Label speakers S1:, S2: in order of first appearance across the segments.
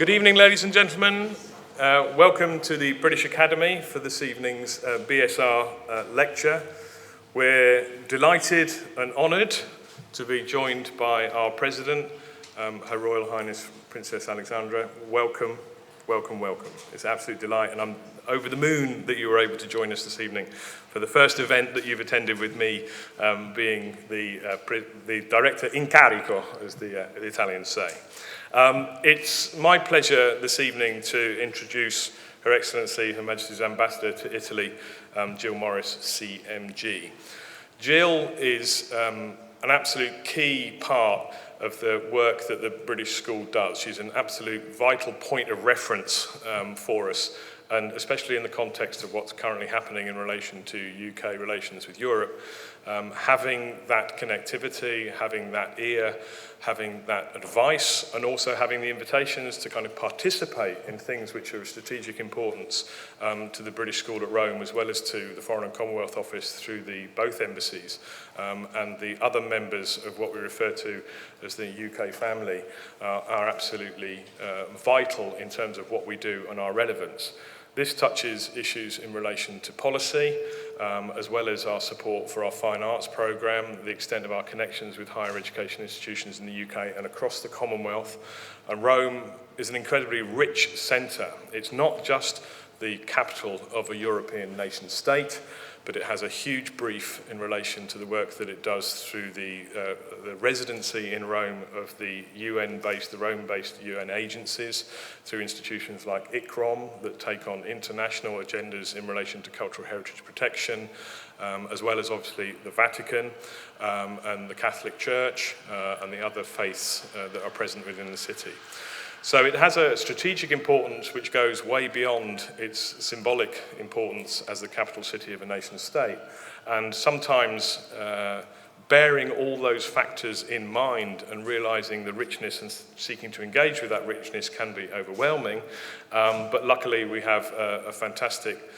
S1: Good evening, ladies and gentlemen. Welcome to the British Academy for this evening's BSR lecture. We're delighted and honoured to be joined by our President, Her Royal Highness Princess Alexandra. Welcome, welcome, welcome. It's an absolute delight, and I'm over the moon that you were able to join us this evening for the first event that you've attended with me, being the Director in Carico, as the Italians say. It's my pleasure this evening to introduce Her Excellency, Her Majesty's Ambassador to Italy, Jill Morris, CMG. Jill is an absolute key part of the work that the British School does. She's an absolute vital point of reference for us, and especially in the context of what's currently happening in relation to UK relations with Europe. Having that connectivity, having that ear, having that advice, and also having the invitations to kind of participate in things which are of strategic importance to the British School at Rome, as well as to the Foreign and Commonwealth Office through both embassies and the other members of what we refer to as the UK family are absolutely vital in terms of what we do and our relevance. This touches issues in relation to policy, as well as our support for our fine arts programme, the extent of our connections with higher education institutions in the UK and across the Commonwealth. And Rome is an incredibly rich centre. It's not just the capital of a European nation state, but it has a huge brief in relation to the work that it does through the residency in Rome of the the Rome-based UN agencies, through institutions like ICCROM that take on international agendas in relation to cultural heritage protection, as well as obviously the Vatican and the Catholic Church and the other faiths that are present within the city. So it has a strategic importance which goes way beyond its symbolic importance as the capital city of a nation state. And sometimes bearing all those factors in mind and realising the richness and seeking to engage with that richness can be overwhelming. But luckily we have a fantastic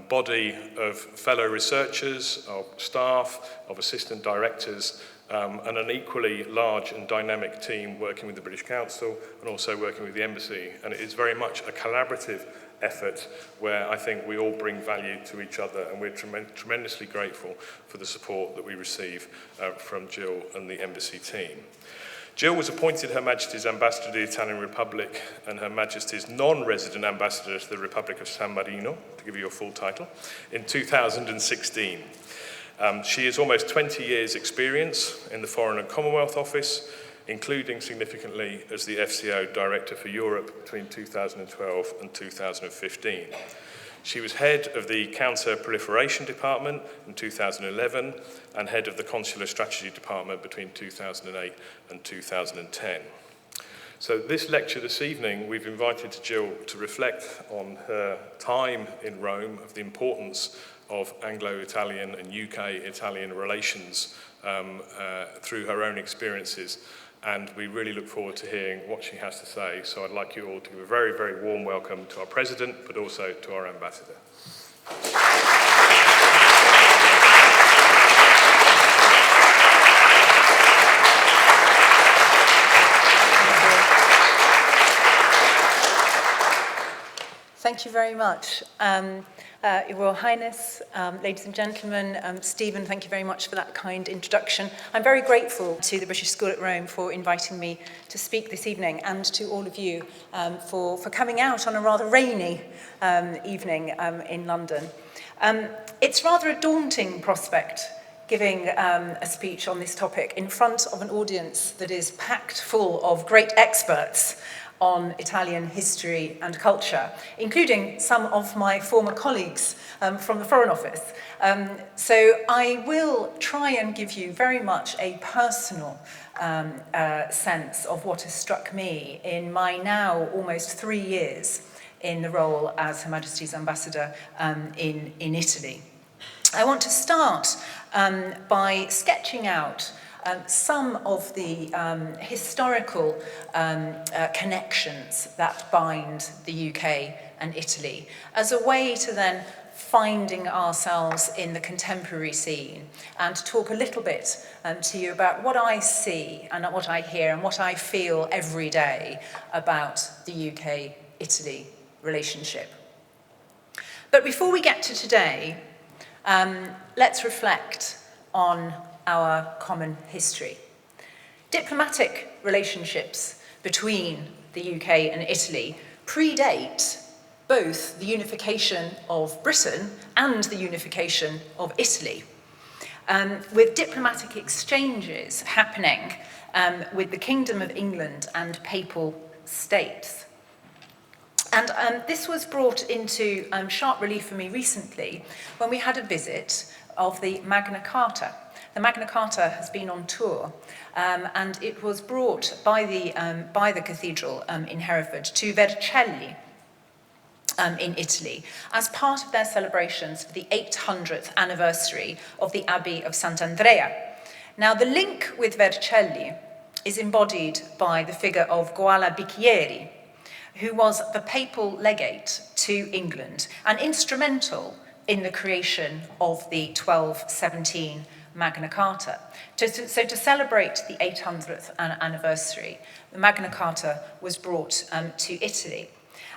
S1: body of fellow researchers, of staff, of assistant directors, and an equally large and dynamic team working with the British Council and also working with the Embassy. And it is very much a collaborative effort where I think we all bring value to each other, and we're tremendously grateful for the support that we receive from Jill and the Embassy team. Jill was appointed Her Majesty's Ambassador to the Italian Republic and Her Majesty's non-resident Ambassador to the Republic of San Marino, to give you your full title, in 2016. She has almost 20 years' experience in the Foreign and Commonwealth Office, including significantly as the FCO Director for Europe between 2012 and 2015. She was head of the Counter-Proliferation Department in 2011 and head of the Consular Strategy Department between 2008 and 2010. So this lecture this evening, we've invited Jill to reflect on her time in Rome, of the importance of Anglo-Italian and UK-Italian relations through her own experiences. And we really look forward to hearing what she has to say. So I'd like you all to give a very, very warm welcome to our President, but also to our Ambassador.
S2: Thank you very much. Your Royal Highness, ladies and gentlemen, Stephen, thank you very much for that kind introduction. I'm very grateful to the British School at Rome for inviting me to speak this evening, and to all of you for coming out on a rather rainy evening in London. It's rather a daunting prospect, giving a speech on this topic in front of an audience that is packed full of great experts on Italian history and culture, including some of my former colleagues from the Foreign Office. So I will try and give you very much a personal sense of what has struck me in my now almost 3 years in the role as Her Majesty's Ambassador in Italy. I want to start by sketching out some of the historical connections that bind the UK and Italy, as a way to then finding ourselves in the contemporary scene and to talk a little bit to you about what I see and what I hear and what I feel every day about the UK-Italy relationship. But before we get to today, let's reflect on our common history. Diplomatic relationships between the UK and Italy predate both the unification of Britain and the unification of Italy, with diplomatic exchanges happening with the Kingdom of England and Papal States. And this was brought into sharp relief for me recently when we had a visit of the Magna Carta. The Magna Carta has been on tour, and it was brought by the cathedral in Hereford to Vercelli in Italy as part of their celebrations for the 800th anniversary of the Abbey of Sant'Andrea. Now, the link with Vercelli is embodied by the figure of Guala Bicchieri, who was the papal legate to England and instrumental in the creation of the 1217 Magna Carta. So to celebrate the 800th anniversary, the Magna Carta was brought to Italy.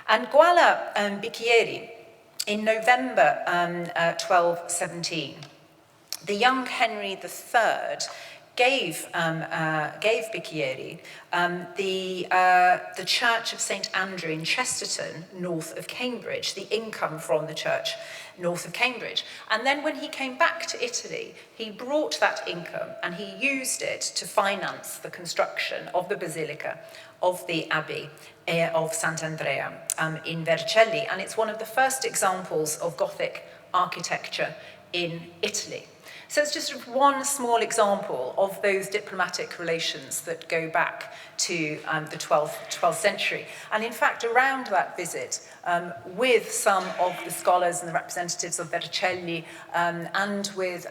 S2: And Guala Bicchieri, in November 1217, the young Henry III gave Bicchieri the Church of St. Andrew in Chesterton, north of Cambridge, the income from the church north of Cambridge. And then when he came back to Italy, he brought that income and he used it to finance the construction of the Basilica of the Abbey of Sant'Andrea in Vercelli. And it's one of the first examples of Gothic architecture in Italy. So it's just one small example of those diplomatic relations that go back to the 12th century. And in fact, around that visit, with some of the scholars and the representatives of Vercelli, and with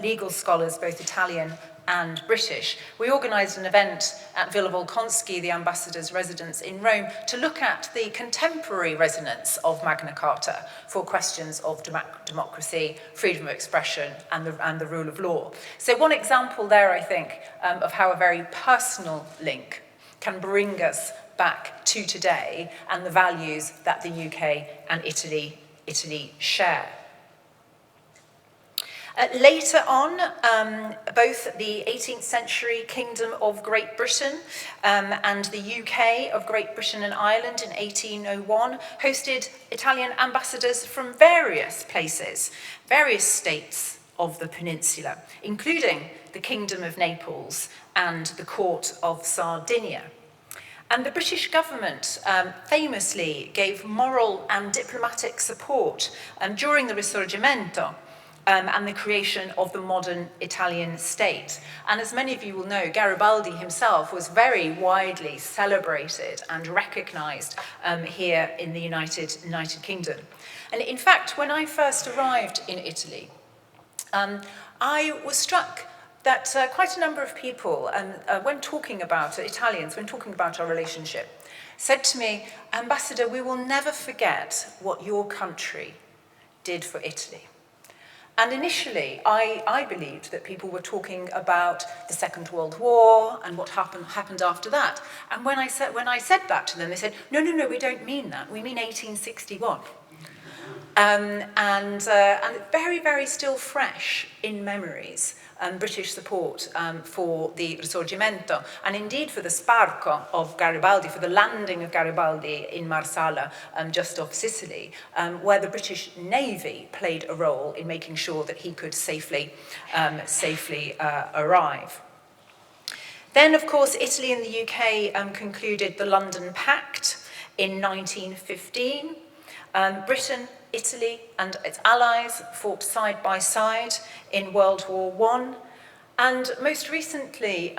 S2: legal scholars, both Italian and British, we organised an event at Villa Volkonsky, the ambassador's residence in Rome, to look at the contemporary resonance of Magna Carta for questions of democracy, freedom of expression, and the rule of law. So one example there, I think, of how a very personal link can bring us back to today and the values that the UK and Italy share. Later on, both the 18th century Kingdom of Great Britain and the UK of Great Britain and Ireland in 1801 hosted Italian ambassadors from various places, various states of the peninsula, including the Kingdom of Naples and the Court of Sardinia. And the British government famously gave moral and diplomatic support during the Risorgimento, and the creation of the modern Italian state. And as many of you will know, Garibaldi himself was very widely celebrated and recognized here in the United Kingdom. And in fact, when I first arrived in Italy, I was struck that quite a number of people, when talking about Italians, when talking about our relationship, said to me, "Ambassador, we will never forget what your country did for Italy." And initially, I believed that people were talking about the Second World War and what happened after that. And when I said that to them, they said, no, we don't mean that. We mean 1861. And very, very still fresh in memories, British support for the Risorgimento, and indeed for the sbarco of Garibaldi, for the landing of Garibaldi in Marsala, just off Sicily, where the British Navy played a role in making sure that he could safely arrive. Then, of course, Italy and the UK concluded the London Pact in 1915. Britain, Italy and its allies fought side by side in World War I. And most recently,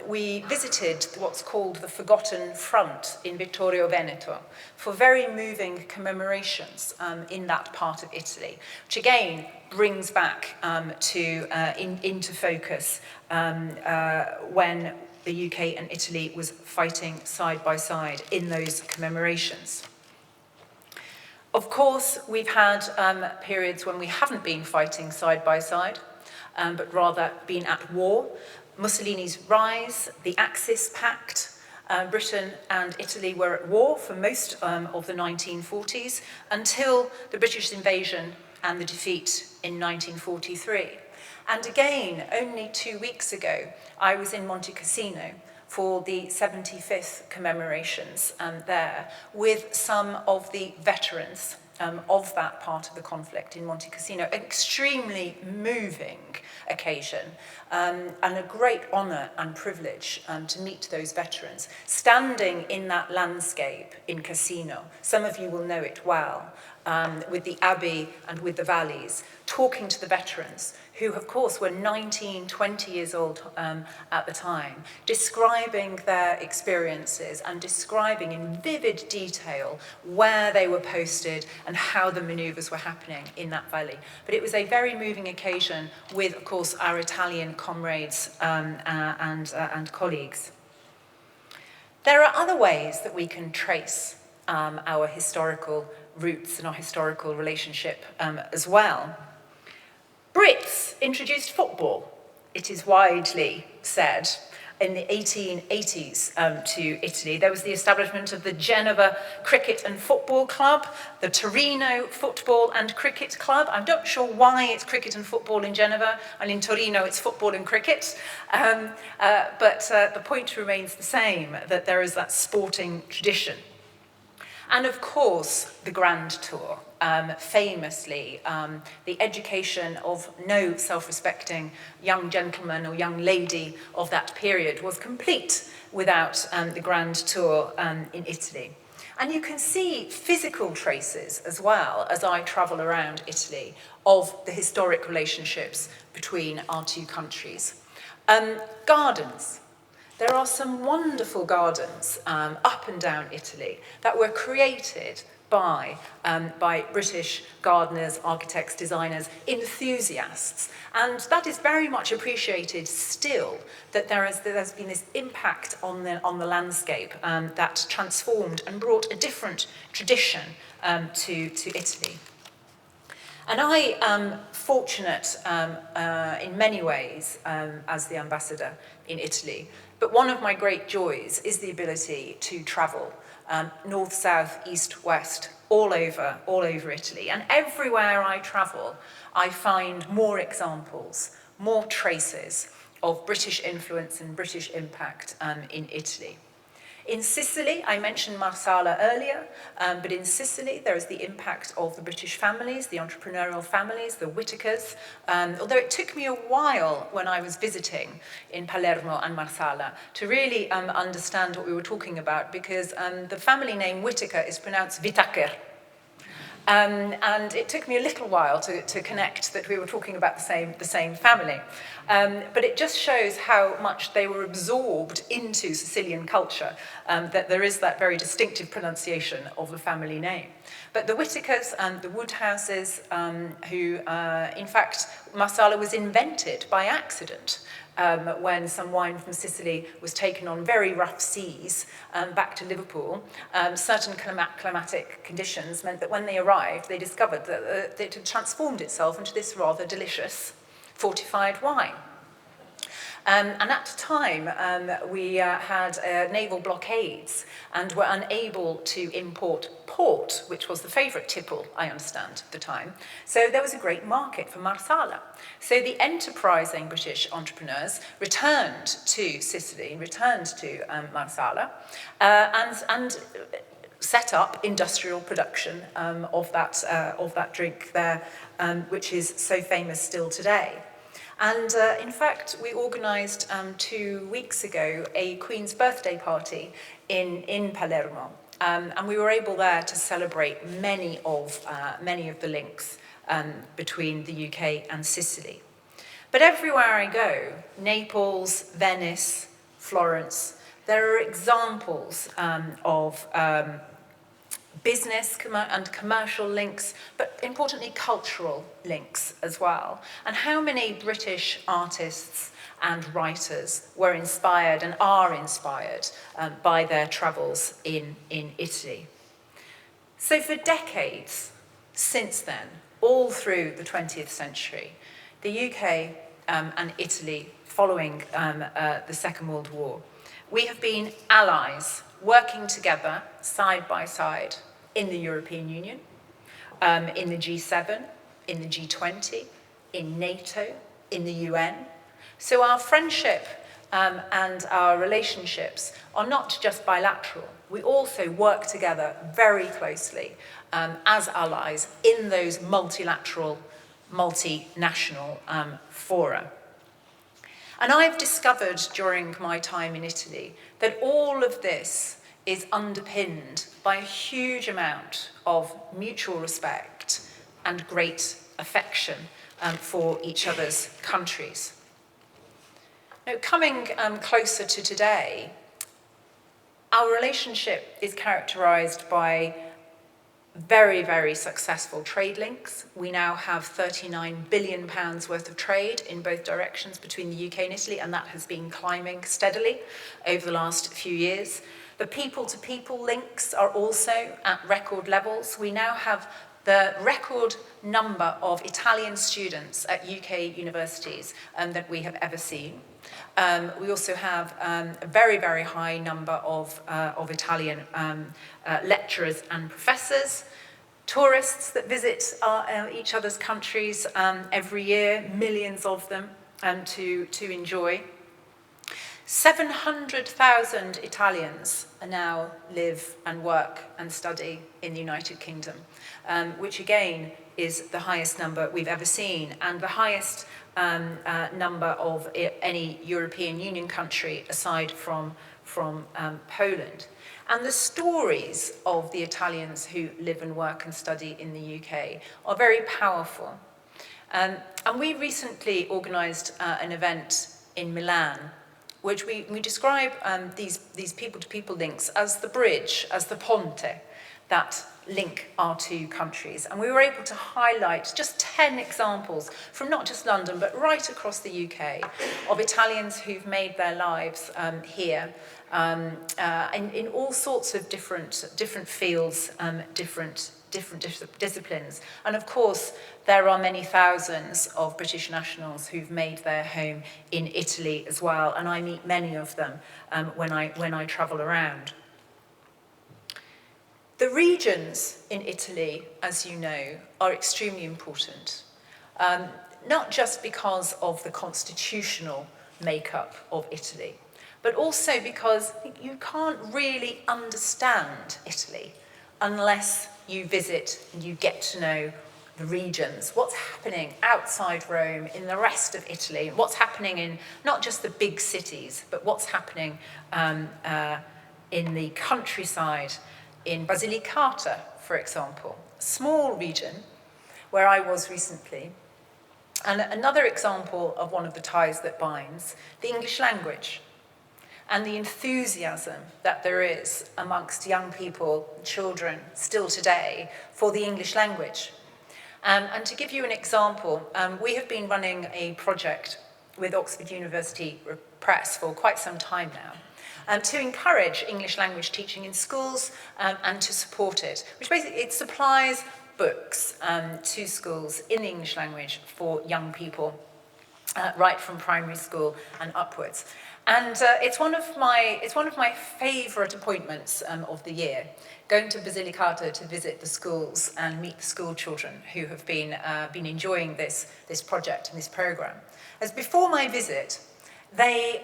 S2: we visited what's called the Forgotten Front in Vittorio Veneto for very moving commemorations in that part of Italy, which again brings back into focus when the UK and Italy was fighting side by side in those commemorations. Of course, we've had periods when we haven't been fighting side by side, but rather been at war. Mussolini's rise, the Axis Pact, Britain and Italy were at war for most of the 1940s until the British invasion and the defeat in 1943. And again, only 2 weeks ago, I was in Monte Cassino for the 75th commemorations there with some of the veterans of that part of the conflict in Monte Cassino. Extremely moving occasion and a great honour and privilege to meet those veterans. Standing in that landscape in Cassino, some of you will know it well, with the abbey and with the valleys, talking to the veterans who, of course, were 19, 20 years old at the time, describing their experiences and describing in vivid detail where they were posted and how the manoeuvres were happening in that valley. But it was a very moving occasion with, of course, our Italian comrades and colleagues. There are other ways that we can trace our historical roots and our historical relationship as well. Brits introduced football, it is widely said, in the 1880s to Italy. There was the establishment of the Genova Cricket and Football Club, the Torino Football and Cricket Club. I'm not sure why it's cricket and football in Genova, and in Torino it's football and cricket. But the point remains the same, that there is that sporting tradition. And of course, the Grand Tour, famously, the education of no self-respecting young gentleman or young lady of that period was complete without the Grand Tour in Italy. And you can see physical traces as well as I travel around Italy of the historic relationships between our two countries. Gardens. There are some wonderful gardens up and down Italy that were created by British gardeners, architects, designers, enthusiasts. And that is very much appreciated still, that there's been this impact on the landscape that transformed and brought a different tradition to Italy. And I am fortunate in many ways as the ambassador in Italy. But one of my great joys is the ability to travel north, south, east, west, all over Italy. And everywhere I travel, I find more examples, more traces of British influence and British impact in Italy. In Sicily, I mentioned Marsala earlier, but in Sicily there is the impact of the British families, the entrepreneurial families, the Whitakers, although it took me a while when I was visiting in Palermo and Marsala to really understand what we were talking about, because the family name Whitaker is pronounced Whitaker. And it took me a little while to connect that we were talking about the same family. But it just shows how much they were absorbed into Sicilian culture, that there is that very distinctive pronunciation of the family name. But the Whitakers and the Woodhouses, who, in fact, Marsala was invented by accident. When some wine from Sicily was taken on very rough seas back to Liverpool, certain climatic conditions meant that when they arrived, they discovered that it had transformed itself into this rather delicious fortified wine. And at the time, we had naval blockades and were unable to import port, which was the favourite tipple, I understand, at the time. So there was a great market for Marsala. So the enterprising British entrepreneurs returned to Sicily, returned to Marsala, and set up industrial production of that drink there, which is so famous still today. And in fact, we organised 2 weeks ago a Queen's birthday party in Palermo. And we were able there to celebrate many of the links between the UK and Sicily. But everywhere I go, Naples, Venice, Florence, there are examples of business and commercial links, but importantly cultural links as well. And how many British artists and writers were inspired and are inspired by their travels in Italy. So for decades since then, all through the 20th century, the UK and Italy, following the Second World War, we have been allies working together side by side in the European Union, in the G7, in the G20, in NATO, in the UN. So our friendship and our relationships are not just bilateral. We also work together very closely as allies in those multilateral, multinational fora. And I've discovered during my time in Italy that all of this is underpinned by a huge amount of mutual respect and great affection for each other's countries. Now, coming closer to today, our relationship is characterised by very, very successful trade links. We now have £39 billion worth of trade in both directions between the UK and Italy, and that has been climbing steadily over the last few years. The people-to-people links are also at record levels. We now have the record number of Italian students at UK universities that we have ever seen. We also have a very, very high number of Italian lecturers and professors, tourists that visit each other's countries every year, millions of them to enjoy. 700,000 Italians now live and work and study in the United Kingdom, which again is the highest number we've ever seen, and the highest number of any European Union country aside from Poland. And the stories of the Italians who live and work and study in the UK are very powerful. And we recently organised an event in Milan, which we describe these people-to-people links as the bridge, as the ponte, that link our two countries. And we were able to highlight just 10 examples from not just London, but right across the UK, of Italians who've made their lives here in all sorts of different fields, different disciplines. And of course, there are many thousands of British nationals who've made their home in Italy as well, and I meet many of them when I travel around. The regions in Italy, as you know, are extremely important, not just because of the constitutional makeup of Italy, but also because you can't really understand Italy unless you visit and you get to know the regions, what's happening outside Rome, in the rest of Italy, what's happening in not just the big cities, but what's happening in the countryside, in Basilicata, for example, a small region where I was recently. And another example of one of the ties that binds, the English language, and the enthusiasm that there is amongst young people, children, still today, for the English language. And to give you an example, we have been running a project with Oxford University Press for quite some time now, to encourage English language teaching in schools and to support it, which basically it supplies books to schools in the English language for young people, right from primary school and upwards. And it's one of my favourite appointments of the year, going to Basilicata to visit the schools and meet the school children who have been enjoying this project and this programme. As before my visit, they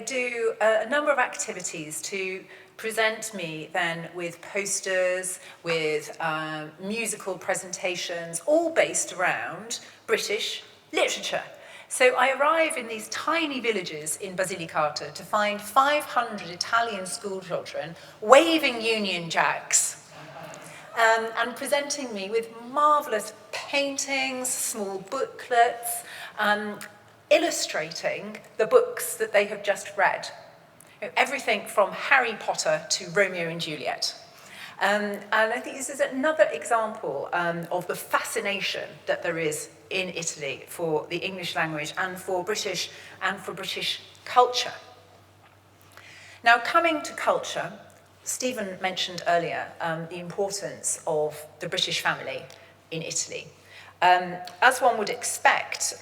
S2: do a number of activities to present me then with posters, with musical presentations, all based around British literature. So I arrive in these tiny villages in Basilicata to find 500 Italian school children waving Union Jacks and presenting me with marvellous paintings, small booklets, illustrating the books that they have just read. Everything from Harry Potter to Romeo and Juliet. And I think this is another example of the fascination that there is in Italy for the English language and for British culture. Now, coming to culture, Stephen mentioned earlier the importance of the British family in Italy. As one would expect,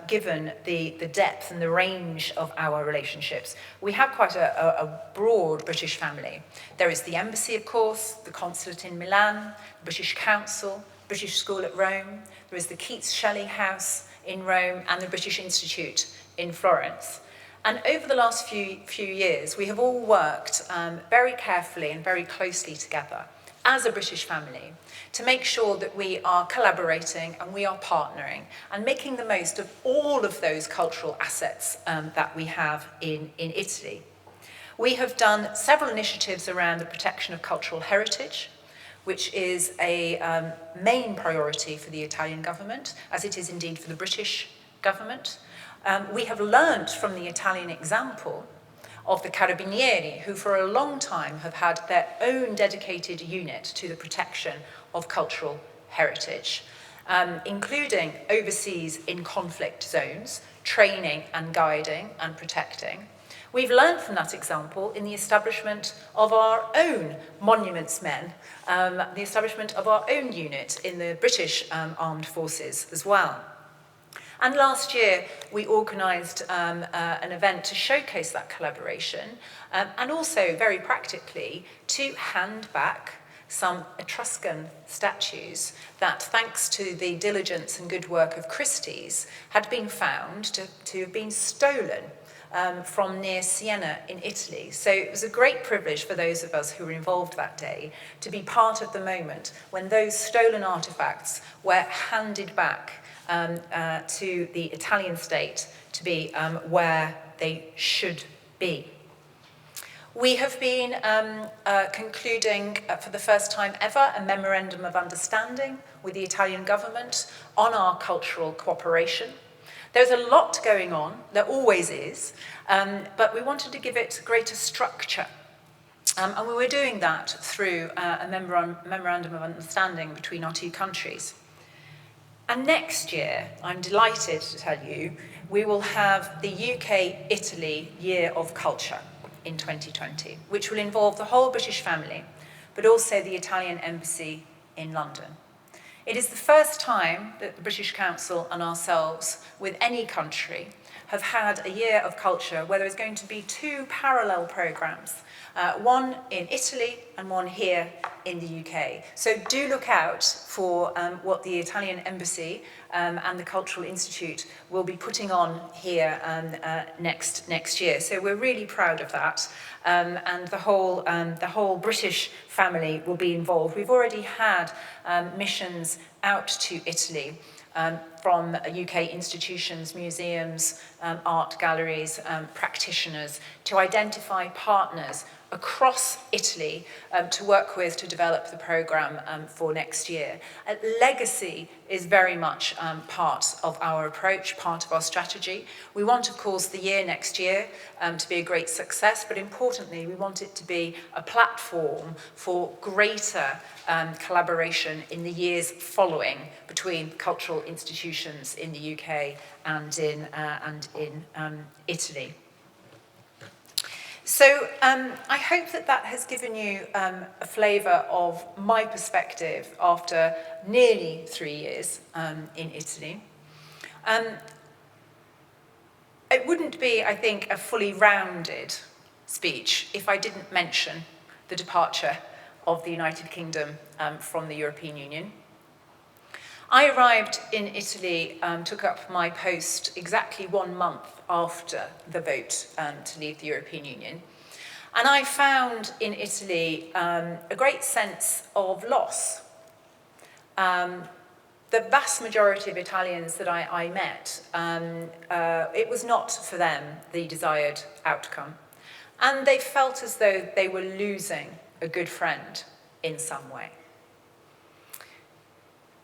S2: given the depth and the range of our relationships, we have quite a broad British family. There is the embassy, of course, the consulate in Milan, the British Council, British School at Rome, there is the Keats Shelley House in Rome, and the British Institute in Florence. And over the last few years, we have all worked very carefully and very closely together as a British family to make sure that we are collaborating and we are partnering and making the most of all of those cultural assets that we have in Italy. We have done several initiatives around the protection of cultural heritage, which is a main priority for the Italian government, as it is indeed for the British government. We have learned from the Italian example of the Carabinieri, who for a long time have had their own dedicated unit to the protection of cultural heritage, including overseas in conflict zones, training and guiding and protecting. We've learned from that example in the establishment of our own monuments men, the establishment of our own unit in the British Armed Forces as well. And last year, we organised an event to showcase that collaboration and also, very practically, to hand back some Etruscan statues that, thanks to the diligence and good work of Christie's, had been found to have been stolen from near Siena in Italy. So it was a great privilege for those of us who were involved that day to be part of the moment when those stolen artefacts were handed back to the Italian state to be where they should be. We have been concluding for the first time ever a memorandum of understanding with the Italian government on our cultural cooperation. There's a lot going on, there always is, but we wanted to give it greater structure. And we were doing that through a memorandum of understanding between our two countries. And next year, I'm delighted to tell you, we will have the UK-Italy Year of Culture in 2020, which will involve the whole British family, but also the Italian Embassy in London. It is the first time that the British Council and ourselves, with any country, have had a year of culture where there is going to be two parallel programmes, one in Italy and one here in the UK. So do look out for what the Italian Embassy and the Cultural Institute will be putting on here next year. So we're really proud of that, and the whole British family will be involved. We've already had missions out to Italy from UK institutions, museums, art galleries, practitioners, to identify partners across Italy to work with to develop the programme for next year. Legacy is very much part of our approach, part of our strategy. We want, of course, the year next year to be a great success, but importantly, we want it to be a platform for greater collaboration in the years following between cultural institutions in the UK and in Italy. So I hope that has given you a flavour of my perspective after nearly 3 years in Italy. It wouldn't be, I think, a fully rounded speech if I didn't mention the departure of the United Kingdom from the European Union. I arrived in Italy, took up my post exactly 1 month after the vote to leave the European Union. And I found in Italy a great sense of loss. The vast majority of Italians that I met, it was not for them the desired outcome. And they felt as though they were losing a good friend in some way.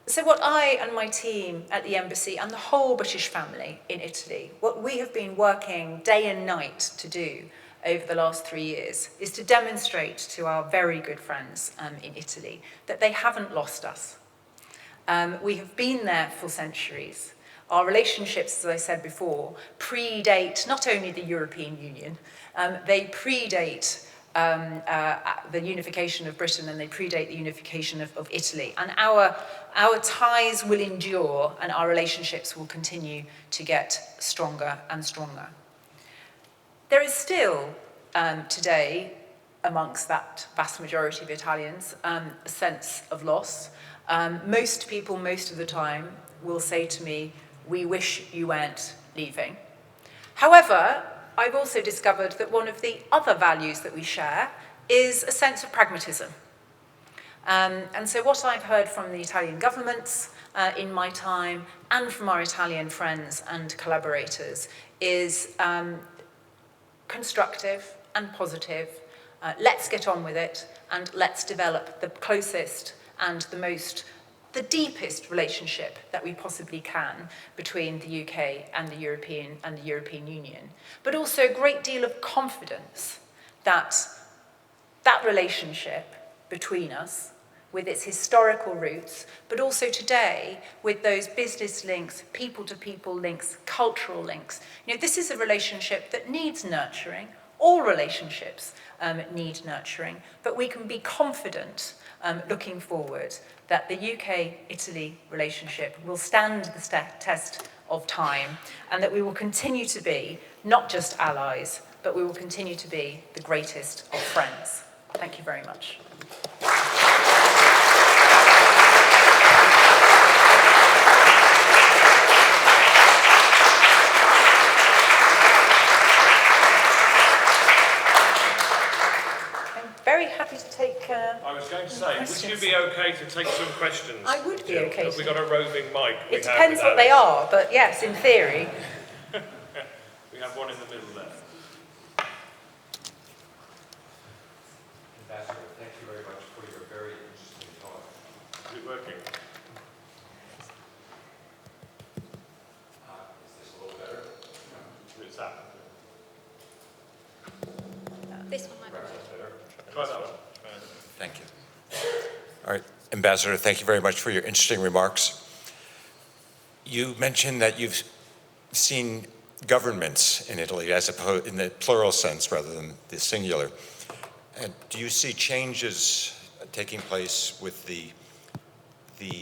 S2: So what I and my team at the Embassy and the whole British family in Italy, what we have been working day and night to do over the last 3 years is to demonstrate to our very good friends in Italy that they haven't lost us. We have been there for centuries. Our relationships, as I said before, predate not only the European Union, they predate the unification of Britain, and they predate the unification of Italy. And our ties will endure, and our relationships will continue to get stronger and stronger. There is still, today, amongst that vast majority of Italians, a sense of loss. Most people, most of the time, will say to me, "We wish you weren't leaving." However, I've also discovered that one of the other values that we share is a sense of pragmatism. And so what I've heard from the Italian governments in my time and from our Italian friends and collaborators is constructive and positive. Let's get on with it, and let's develop the closest and the deepest relationship that we possibly can between the UK and the European Union. But also a great deal of confidence that that relationship between us, with its historical roots, but also today with those business links, people-to-people links, cultural links. This is a relationship that needs nurturing. All relationships need nurturing, but we can be confident looking forward that the UK-Italy relationship will stand the test of time, and that we will continue to be not just allies, but we will continue to be the greatest of friends. Thank you very much. Very happy to take
S1: I was going to say, would you be okay to take some questions?
S2: I would be okay.
S1: Have we got a roving mic?
S2: It depends what they are, but yes, in theory.
S1: We have one in the middle there.
S3: Ambassador, thank you very much for your very interesting talk.
S1: Is it working?
S3: Is this a little better?
S1: It's that.
S4: This one might be.
S1: Try that one.
S3: Thank you. All right, Ambassador, thank you very much for your interesting remarks. You mentioned that you've seen governments in Italy, as opposed in the plural sense rather than the singular. And do you see changes taking place with the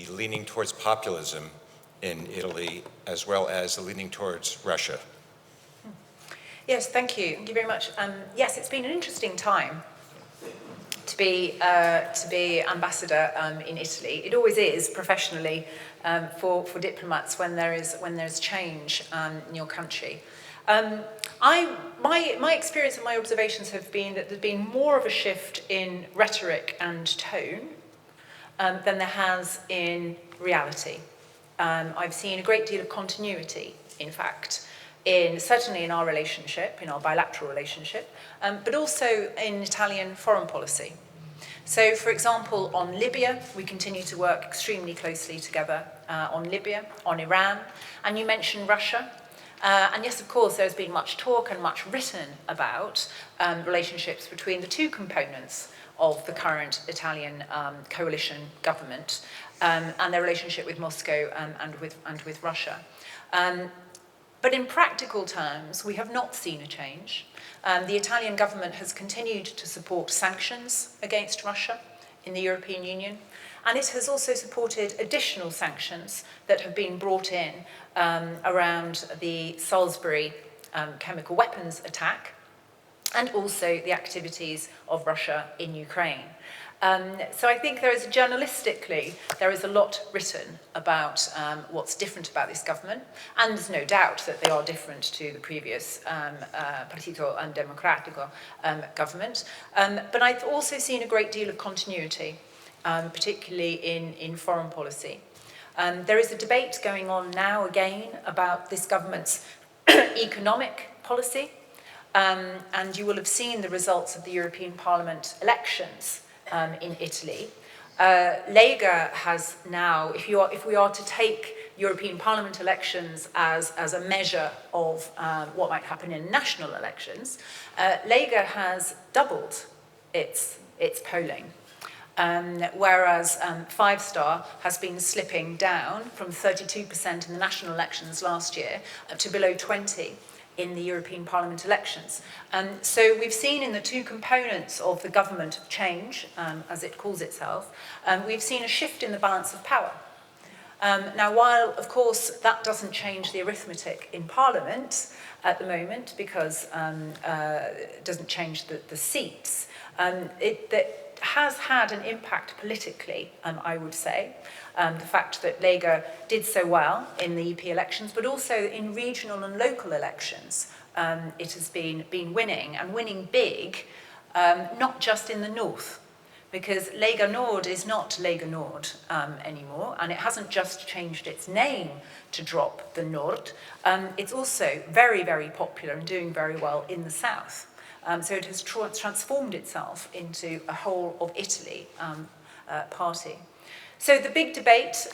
S3: leaning towards populism in Italy, as well as the leaning towards Russia?
S2: Yes, thank you. Thank you very much. Yes, it's been an interesting time to be ambassador in Italy. It always is professionally for diplomats when there's change in your country. My experience and my observations have been that there's been more of a shift in rhetoric and tone than there has in reality. I've seen a great deal of continuity, in fact, certainly in our relationship, in our bilateral relationship, but also in Italian foreign policy. So, for example, on Libya, we continue to work extremely closely together on Libya, on Iran, and you mentioned Russia. And yes, of course, there's been much talk and much written about relationships between the two components of the current Italian coalition government and their relationship with Moscow and with Russia. But in practical terms, we have not seen a change. The Italian government has continued to support sanctions against Russia in the European Union, and it has also supported additional sanctions that have been brought in around the Salisbury chemical weapons attack, and also the activities of Russia in Ukraine. So I think journalistically, there is a lot written about what's different about this government, and there's no doubt that they are different to the previous Partito Democratico government. But I've also seen a great deal of continuity, particularly in foreign policy. There is a debate going on now again about this government's economic policy, and you will have seen the results of the European Parliament elections in Italy. Lega has now, if we are to take European Parliament elections as a measure of what might happen in national elections, Lega has doubled its polling. Whereas Five Star has been slipping down from 32% in the national elections last year to below 20% in the European Parliament elections. So we've seen in the two components of the government of change, as it calls itself, we've seen a shift in the balance of power. Now, while, of course, that doesn't change the arithmetic in Parliament at the moment, because it doesn't change the seats, it has had an impact politically, I would say. The fact that Lega did so well in the EP elections, but also in regional and local elections, it has been winning, and winning big, not just in the north, because Lega Nord is not Lega Nord anymore, and it hasn't just changed its name to drop the Nord. It's also very, very popular and doing very well in the south. So it has transformed itself into a whole of Italy party. So the big debate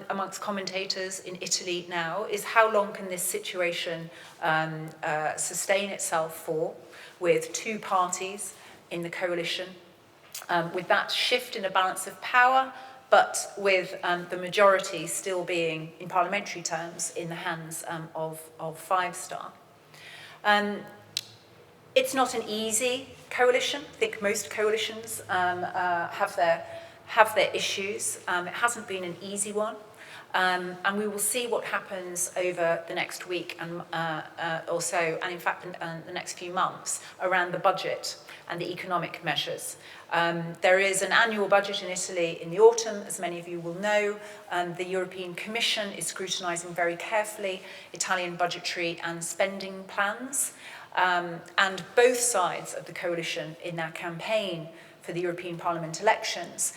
S2: amongst commentators in Italy now is how long can this situation sustain itself for, with two parties in the coalition, with that shift in a balance of power, but with the majority still being, in parliamentary terms, in the hands of Five Star. It's not an easy coalition. I think most coalitions have their issues. It hasn't been an easy one. And we will see what happens over the next week and or so, and in fact the next few months, around the budget and the economic measures. There is an annual budget in Italy in the autumn, as many of you will know. The European Commission is scrutinising very carefully Italian budgetary and spending plans. And both sides of the coalition in their campaign for the European Parliament elections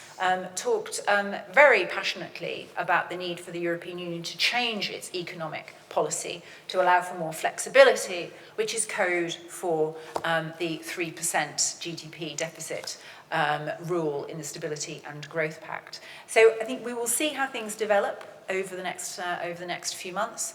S2: talked very passionately about the need for the European Union to change its economic policy to allow for more flexibility, which is code for the 3% GDP deficit rule in the Stability and Growth Pact. So I think we will see how things develop over the next few months.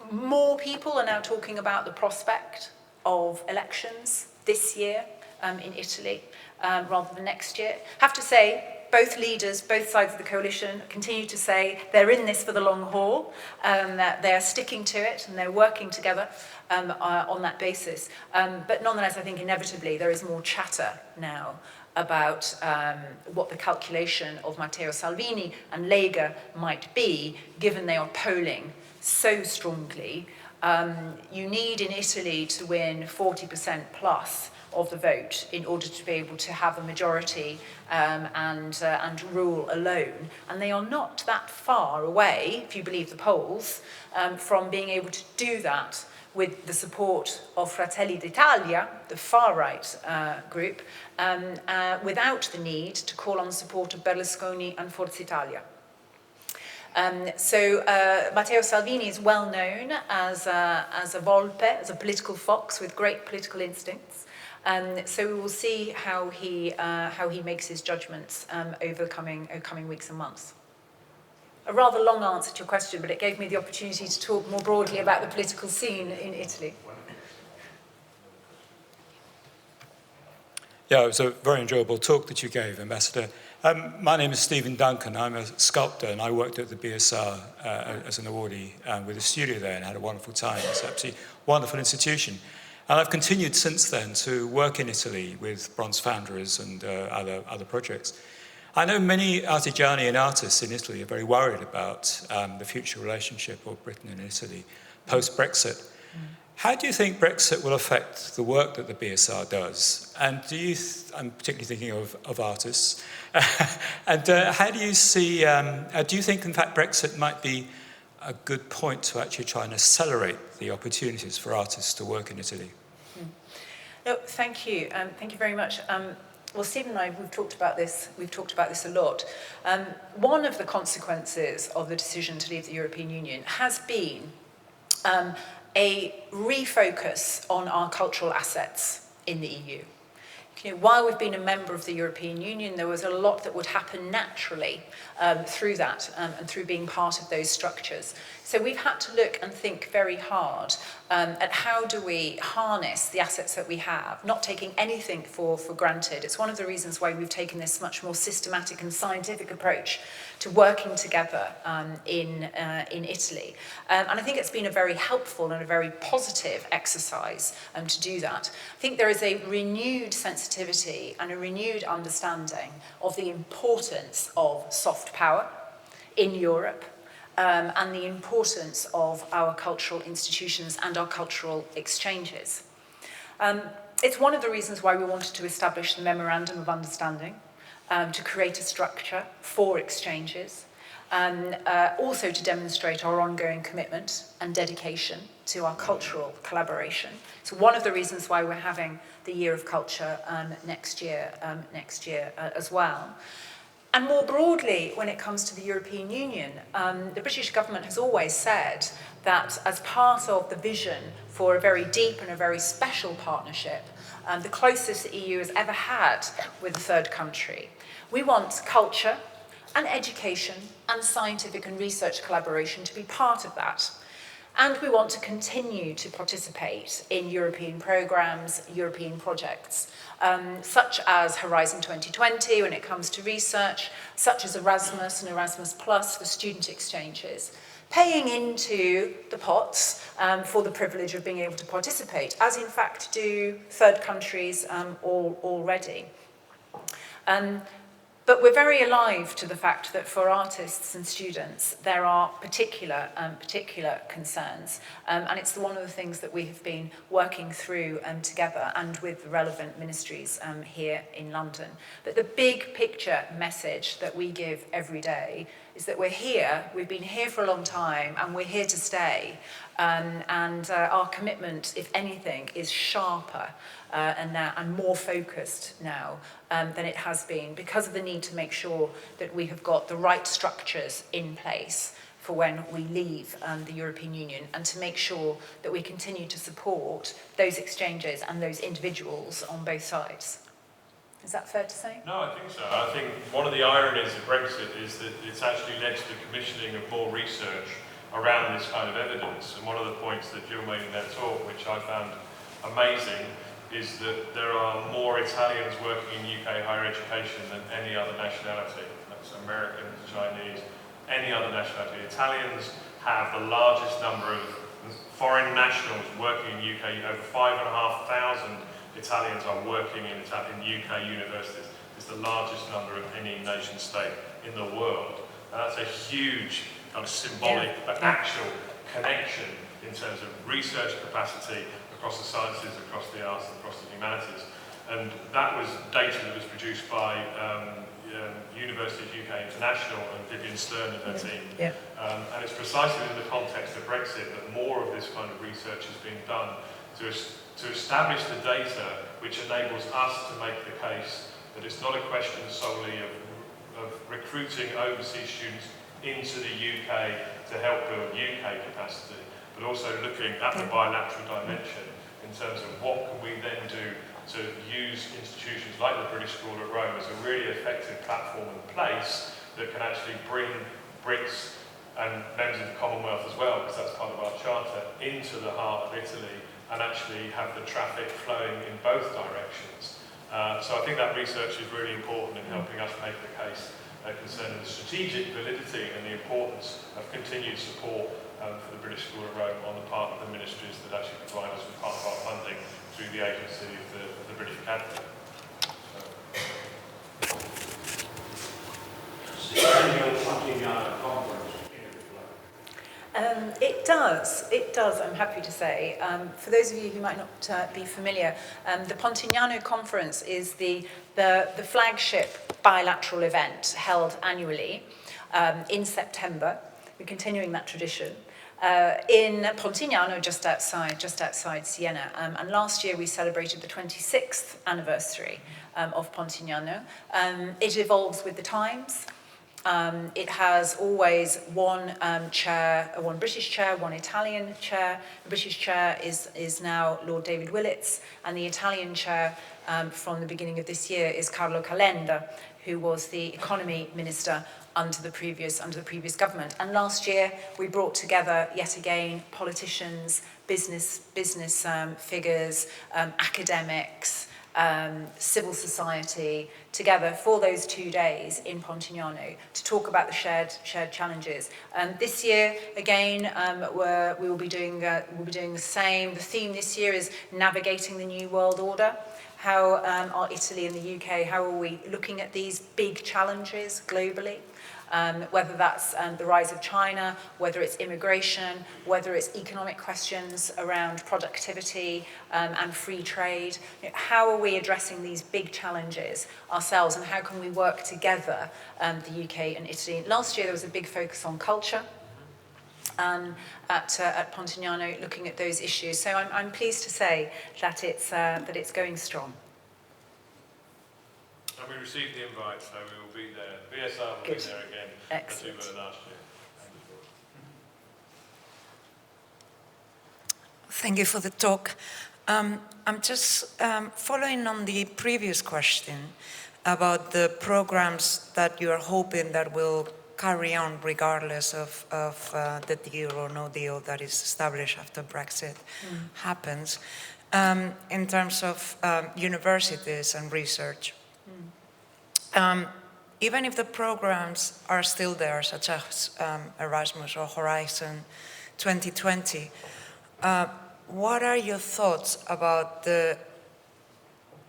S2: More people are now talking about the prospect of elections this year in Italy rather than next year. I have to say, both leaders, both sides of the coalition, continue to say they're in this for the long haul, that they're sticking to it and they're working together on that basis. But nonetheless, I think inevitably there is more chatter now about what the calculation of Matteo Salvini and Lega might be, given they are polling so strongly. You need in Italy to win 40% plus of the vote in order to be able to have a majority and rule alone. And they are not that far away, if you believe the polls, from being able to do that with the support of Fratelli d'Italia, the far-right group, without the need to call on the support of Berlusconi and Forza Italia. Matteo Salvini is well known as a volpe, as a political fox with great political instincts. So we will see how he makes his judgments over coming weeks and months. A rather long answer to your question, but it gave me the opportunity to talk more broadly about the political scene in Italy.
S4: Yeah, it was a very enjoyable talk that you gave, Ambassador. My name is Stephen Duncan. I'm a sculptor, and I worked at the BSR as an awardee with a studio there and had a wonderful time. It's absolutely a wonderful institution. And I've continued since then to work in Italy with Bronze Founders and other projects. I know many artigiani and artists in Italy are very worried about the future relationship of Britain and Italy post-Brexit. How do you think Brexit will affect the work that the BSR does? And I'm particularly thinking of artists. And how do you see, do you think in fact Brexit might be a good point to actually try and accelerate the opportunities for artists to work in Italy?
S2: No, thank you. Thank you very much. Well, Stephen and I, we've talked about this a lot. One of the consequences of the decision to leave the European Union has been a refocus on our cultural assets in the EU. while we've been a member of the European Union, there was a lot that would happen naturally through that and through being part of those structures. So we've had to look and think very hard at how do we harness the assets that we have, not taking anything for granted. It's one of the reasons why we've taken this much more systematic and scientific approach to working together in Italy. And I think it's been a very helpful and a very positive exercise to do that. I think there is a renewed sensitivity and a renewed understanding of the importance of soft power in Europe and the importance of our cultural institutions and our cultural exchanges. It's one of the reasons why we wanted to establish the Memorandum of Understanding, to create a structure for exchanges, and also to demonstrate our ongoing commitment and dedication to our cultural collaboration. So one of the reasons why we're having the Year of Culture next year as well. And more broadly, when it comes to the European Union, the British government has always said that as part of the vision for a very deep and a very special partnership, the closest the EU has ever had with a third country, we want culture and education and scientific and research collaboration to be part of that. And we want to continue to participate in European programs, European projects, such as Horizon 2020 when it comes to research, such as Erasmus and Erasmus Plus for student exchanges, paying into the pots for the privilege of being able to participate, as in fact do third countries already. But we're very alive to the fact that for artists and students, there are particular concerns. And it's one of the things that we have been working through together and with the relevant ministries here in London. But the big picture message that we give every day is that we're here, we've been here for a long time, and we're here to stay. And our commitment, if anything, is sharper and more focused now than it has been, because of the need to make sure that we have got the right structures in place for when we leave the European Union, and to make sure that we continue to support those exchanges and those individuals on both sides. Is that fair to say?
S1: No, I think so. I think one of the ironies of Brexit is that it's actually led to the commissioning of more research around this kind of evidence. And one of the points that Jill made in their talk, which I found amazing, is that there are more Italians working in UK higher education than any other nationality. That's American, Chinese, any other nationality. Italians have the largest number of foreign nationals working in UK. Over 5,500 Italians are working in UK universities. It's the largest number of any nation state in the world. And that's a huge kind of symbolic but actual connection in terms of research capacity across the sciences, across the arts, and across the humanities. And that was data that was produced by University of UK International and Vivian Stern and her team.
S2: Yeah.
S1: And it's precisely in the context of Brexit that more of this kind of research is being done to establish the data which enables us to make the case that it's not a question solely of recruiting overseas students into the UK to help build UK capacity, but also looking at the bilateral dimension in terms of what can we then do to use institutions like the British School at Rome as a really effective platform and place that can actually bring Brits and members of the Commonwealth as well, because that's part of our charter, into the heart of Italy and actually have the traffic flowing in both directions. So I think that research is really important in helping us make the case concerning the strategic validity and the importance of continued support for the British School at Rome on the part of the ministries that actually provide us with part of our funding through the agency of the British Academy.
S2: It does, I'm happy to say. For those of you who might not be familiar, the Pontignano Conference is the flagship bilateral event held annually in September. We're continuing that tradition. In Pontignano, just outside Siena. And last year we celebrated the 26th anniversary of Pontignano. It evolves with the times. It has always one chair, one British chair, one Italian chair. The British chair is now Lord David Willetts, and the Italian chair from the beginning of this year is Carlo Calenda, who was the economy minister under the previous government. And last year we brought together yet again politicians, business figures, academics, civil society together for those 2 days in Pontignano to talk about the shared challenges. This year, again, we will be doing the same. The theme this year is navigating the new world order. How are Italy and the UK, how are we looking at these big challenges globally? Whether that's the rise of China, whether it's immigration, whether it's economic questions around productivity and free trade. How are we addressing these big challenges ourselves, and how can we work together, the UK and Italy? Last year there was a big focus on culture at Pontignano, looking at those issues. So I'm pleased to say that it's going strong.
S1: And we received the invite, so we will be there. BSR will
S2: Good.
S1: be there again,
S2: Excellent.
S1: as we were last year.
S5: Thank you for the talk. I'm just following on the previous question about the programs that you are hoping that will carry on regardless of the deal or no deal that is established after Brexit happens, in terms of universities and research. Even if the programs are still there, such as Erasmus or Horizon 2020, what are your thoughts about the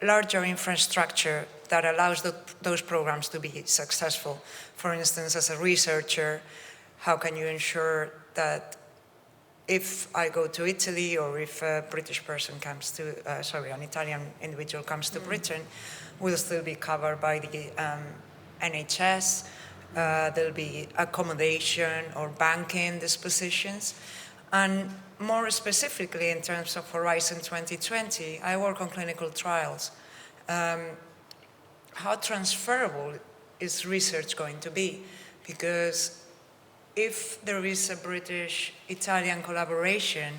S5: larger infrastructure that allows those programs to be successful? For instance, as a researcher, how can you ensure that if I go to Italy, or if a British person comes to, an Italian individual comes to Britain, will still be covered by the NHS, there'll be accommodation or banking dispositions. And more specifically, in terms of Horizon 2020, I work on clinical trials. How transferable is research going to be? Because if there is a British-Italian collaboration,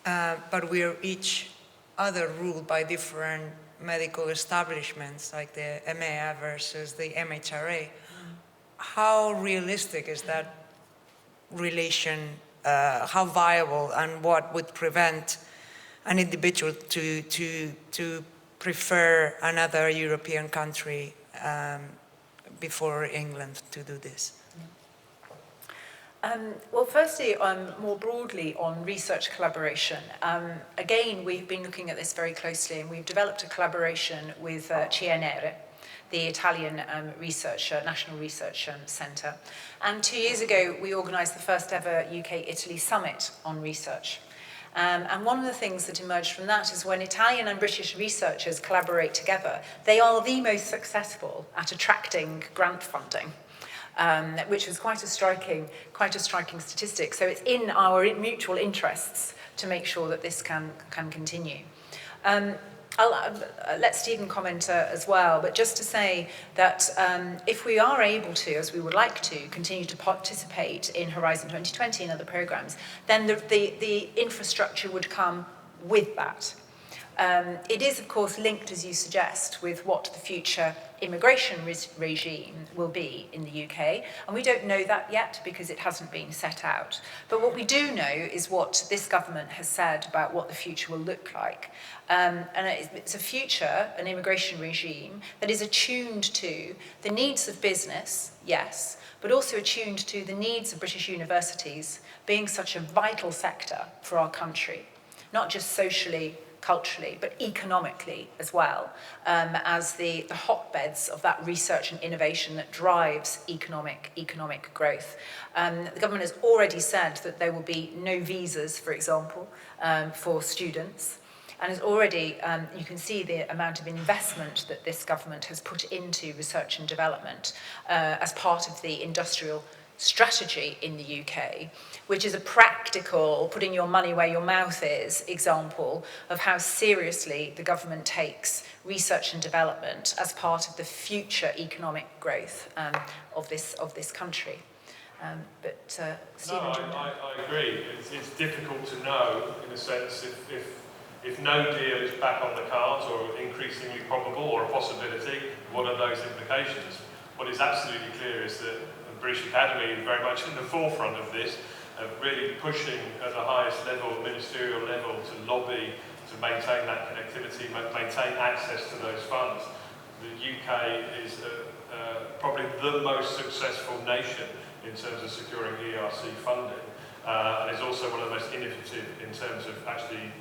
S5: but we are each other ruled by different medical establishments, like the EMEA versus the MHRA, how realistic is that relation? How viable, and what would prevent an individual to prefer another European country before England to do this?
S2: Well, firstly, more broadly on research collaboration, again, we've been looking at this very closely, and we've developed a collaboration with CNR, the Italian National Research Centre. And 2 years ago, we organised the first ever UK-Italy Summit on research. And one of the things that emerged from that is when Italian and British researchers collaborate together, they are the most successful at attracting grant funding. Which was quite a striking statistic. So it's in our mutual interests to make sure that this can continue. I'll let Stephen comment as well, but just to say that if we are able to, as we would like to, continue to participate in Horizon 2020 and other programs, then the infrastructure would come with that. It is, of course, linked, as you suggest, with what the future immigration regime will be in the UK, and we don't know that yet because it hasn't been set out. But what we do know is what this government has said about what the future will look like. And it's a future, an immigration regime, that is attuned to the needs of business, yes, but also attuned to the needs of British universities being such a vital sector for our country, not just socially, culturally, but economically as well, as the hotbeds of that research and innovation that drives economic growth. The government has already said that there will be no visas, for example, for students. And it's already, you can see the amount of investment that this government has put into research and development as part of the industrial strategy in the UK, which is a practical, putting your money where your mouth is example of how seriously the government takes research and development as part of the future economic growth of this country. Stephen, do you want to-
S1: I agree. It's difficult to know, in a sense, if no deal is back on the cards or increasingly probable or a possibility, what are those implications? What is absolutely clear is that the British Academy is very much in the forefront of this, really pushing at the highest level, ministerial level, to lobby to maintain that connectivity, maintain access to those funds. The UK is probably the most successful nation in terms of securing ERC funding, and is also one of the most innovative in terms of actually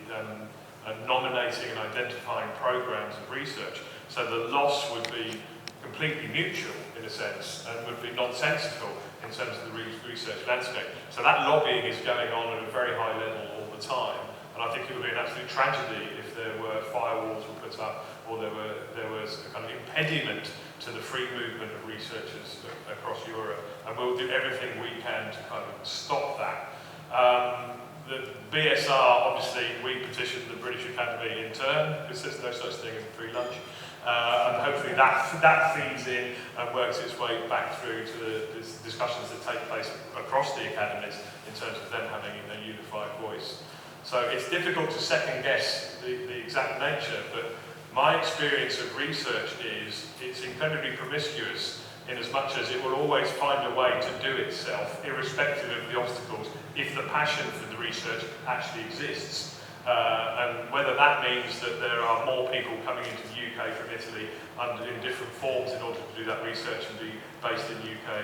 S1: nominating and identifying programs of research. So the loss would be completely mutual, in a sense, and would be nonsensical in terms of the research landscape. So that lobbying is going on at a very high level all the time, and I think it would be an absolute tragedy if there were firewalls were put up or there was a kind of impediment to the free movement of researchers across Europe, and we'll do everything we can to kind of stop that. The BSR, obviously, we petitioned the British Academy in turn, because there's no such thing as a free lunch. And hopefully that feeds in and works its way back through to the discussions that take place across the academies in terms of them having a unified voice. So it's difficult to second guess the exact nature, but my experience of research is it's incredibly promiscuous in as much as it will always find a way to do itself, irrespective of the obstacles, if the passion for the research actually exists. And whether that means that there are more people coming into the UK from Italy in different forms in order to do that research and be based in UK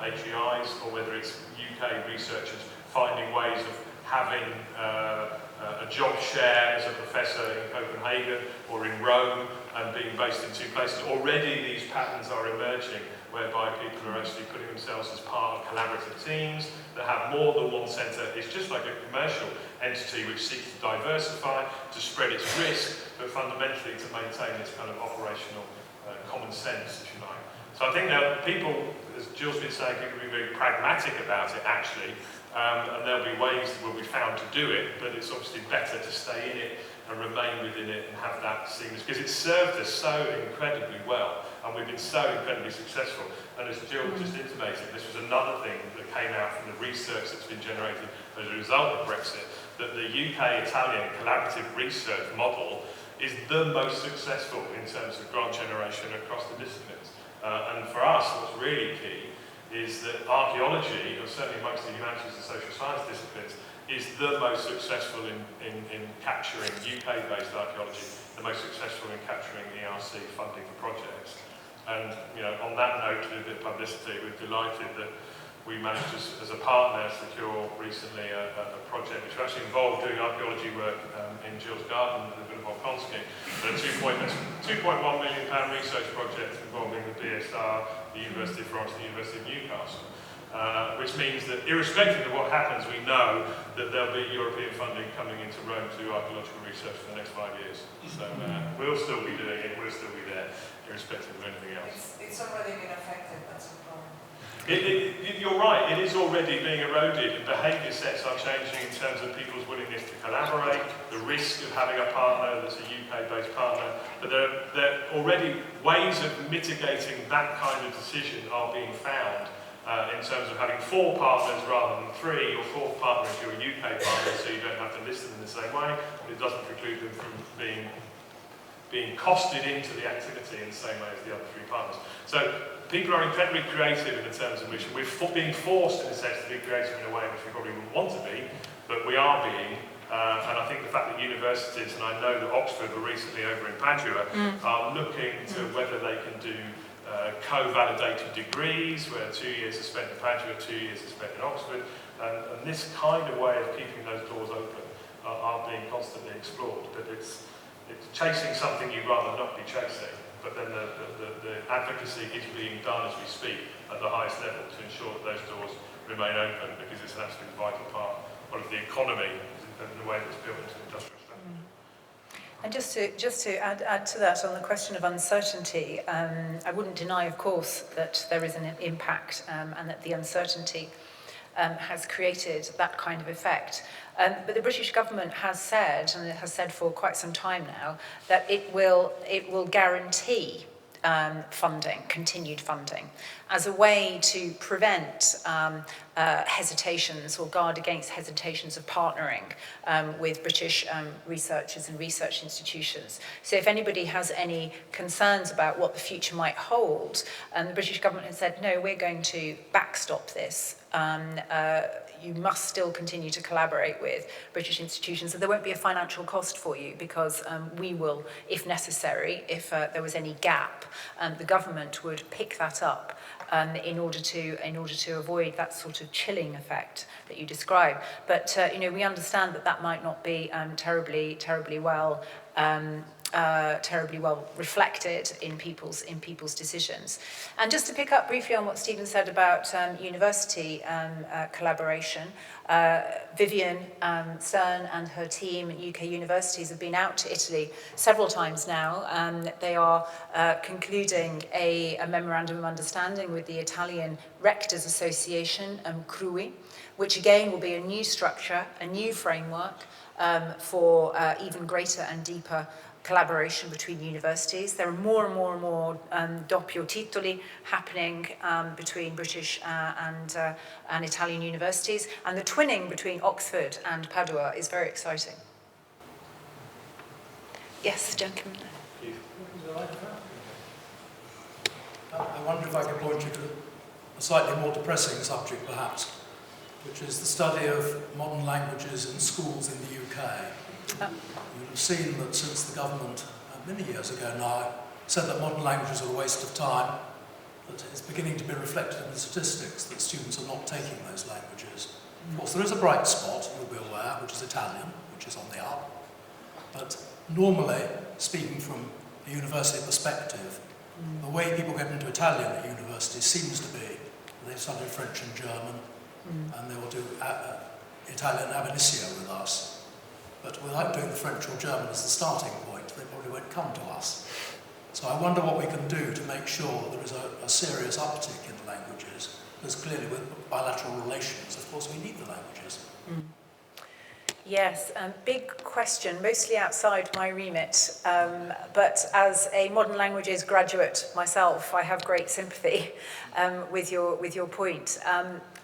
S1: HEIs, or whether it's UK researchers finding ways of having a job share as a professor in Copenhagen or in Rome and being based in two places. Already these patterns are emerging whereby people are actually putting themselves as part of collaborative teams that have more than one centre. It's just like a commercial entity which seeks to diversify, to spread its risk, but fundamentally to maintain its kind of operational common sense, if you like. So I think that people, as Jill's been saying, people will be very pragmatic about it actually, and there'll be ways that will be found to do it, but it's obviously better to stay in it and remain within it and have that seamless, because it's served us so incredibly well, and we've been so incredibly successful. And as Jill just intimated, this was another thing that came out from the research that's been generated as a result of Brexit, that the UK-Italian collaborative research model is the most successful in terms of grant generation across the disciplines. And for us, what's really key is that archaeology, or certainly amongst the humanities and social science disciplines, is the most successful in capturing UK-based archaeology, the most successful in capturing ERC funding for projects. And on that note, with a bit of publicity, we're delighted that we managed as a partner secure recently a project which actually involved doing archaeology work in Jill's garden at the Villa Volkonsky, a £2.1 million research project involving the BSR, the University of Florence and the University of Newcastle. Which means that irrespective of what happens, we know that there'll be European funding coming into Rome to do archaeological research for the next 5 years. So we'll still be doing it, we'll still be there, irrespective of anything else.
S5: It's already been affected, that's the problem.
S1: You're right, it is already being eroded, and behaviour sets are changing in terms of people's willingness to collaborate, the risk of having a partner that's a UK-based partner, but there are already ways of mitigating that kind of decision are being found. In terms of having 4 partners rather than 3, or 4th partner if you're a UK partner, so you don't have to list them in the same way, but it doesn't preclude them from being costed into the activity in the same way as the other 3 partners. So people are incredibly creative in the terms in which we're being forced, in a sense, to be creative in a way which we probably wouldn't want to be, but we are being. And I think the fact that universities, and I know that Oxford were recently over in Padua, are looking to whether they can do co-validated degrees, where 2 years are spent in Padua, 2 years are spent in Oxford, and this kind of way of keeping those doors open are being constantly explored. But it's chasing something you'd rather not be chasing, but then the advocacy is being done as we speak at the highest level to ensure that those doors remain open, because it's an absolutely vital part of the economy and the way that it's built into the industrial strategy.
S2: And just to add to that on the question of uncertainty, I wouldn't deny, of course, that there is an impact and that the uncertainty has created that kind of effect. But the British government has said, and it has said for quite some time now, that it will guarantee funding, continued funding, as a way to prevent hesitations or guard against hesitations of partnering with British researchers and research institutions. So if anybody has any concerns about what the future might hold, the British government has said, no, we're going to backstop this. You must still continue to collaborate with British institutions, and there won't be a financial cost for you because we will, if necessary, if there was any gap, the government would pick that up in order to avoid that sort of chilling effect that you describe. But we understand that that might not be terribly well reflected in people's decisions. And just to pick up briefly on what Stephen said about university collaboration, Vivian Stern and her team at UK universities have been out to Italy several times now. They are concluding a memorandum of understanding with the Italian Rectors Association, CRUI, which again will be a new structure, a new framework for even greater and deeper collaboration between universities. There are more and more doppio titoli happening between British and Italian universities, and the twinning between Oxford and Padua is very exciting. Yes, gentlemen.
S6: I wonder if I could point you to a slightly more depressing subject, perhaps, which is the study of modern languages in schools in the UK. You'll have seen that since the government, many years ago now, said that modern languages are a waste of time, that it's beginning to be reflected in the statistics that students are not taking those languages. Of course, there is a bright spot, you'll be aware, which is Italian, which is on the up. But normally, speaking from a university perspective, the way people get into Italian at university seems to be they study French and German, and they will do Italian ab initio with us. But without doing the French or German as the starting point, they probably won't come to us. So I wonder what we can do to make sure there is a serious uptick in languages, because clearly with bilateral relations, of course, we need the languages.
S2: Yes, big question, mostly outside my remit, but as a modern languages graduate myself, I have great sympathy with your point.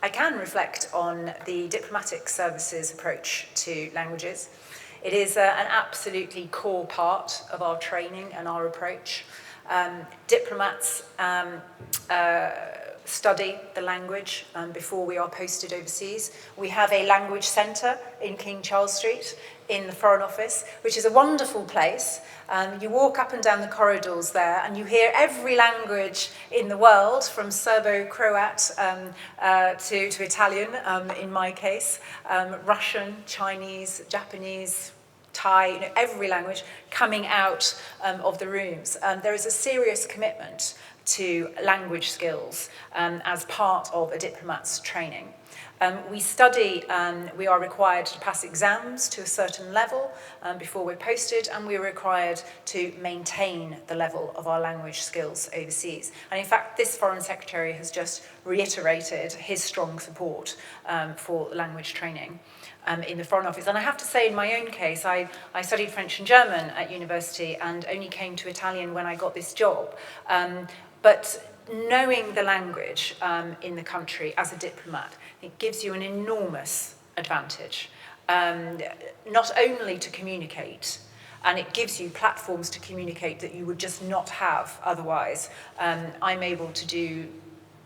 S2: I can reflect on the diplomatic services approach to languages. It is an absolutely core part of our training and our approach. Diplomats study the language before we are posted overseas. We have a language centre in King Charles Street in the Foreign Office, which is a wonderful place. You walk up and down the corridors there and you hear every language in the world, from Serbo-Croat to Italian, in my case, Russian, Chinese, Japanese, Thai, every language coming out of the rooms. There is a serious commitment to language skills as part of a diplomat's training. We study, we are required to pass exams to a certain level before we're posted, and we're required to maintain the level of our language skills overseas. And in fact, this Foreign Secretary has just reiterated his strong support for language training in the Foreign Office. And I have to say, in my own case, I studied French and German at university and only came to Italian when I got this job. But knowing the language in the country as a diplomat, it gives you an enormous advantage, not only to communicate, and it gives you platforms to communicate that you would just not have otherwise. I'm able to do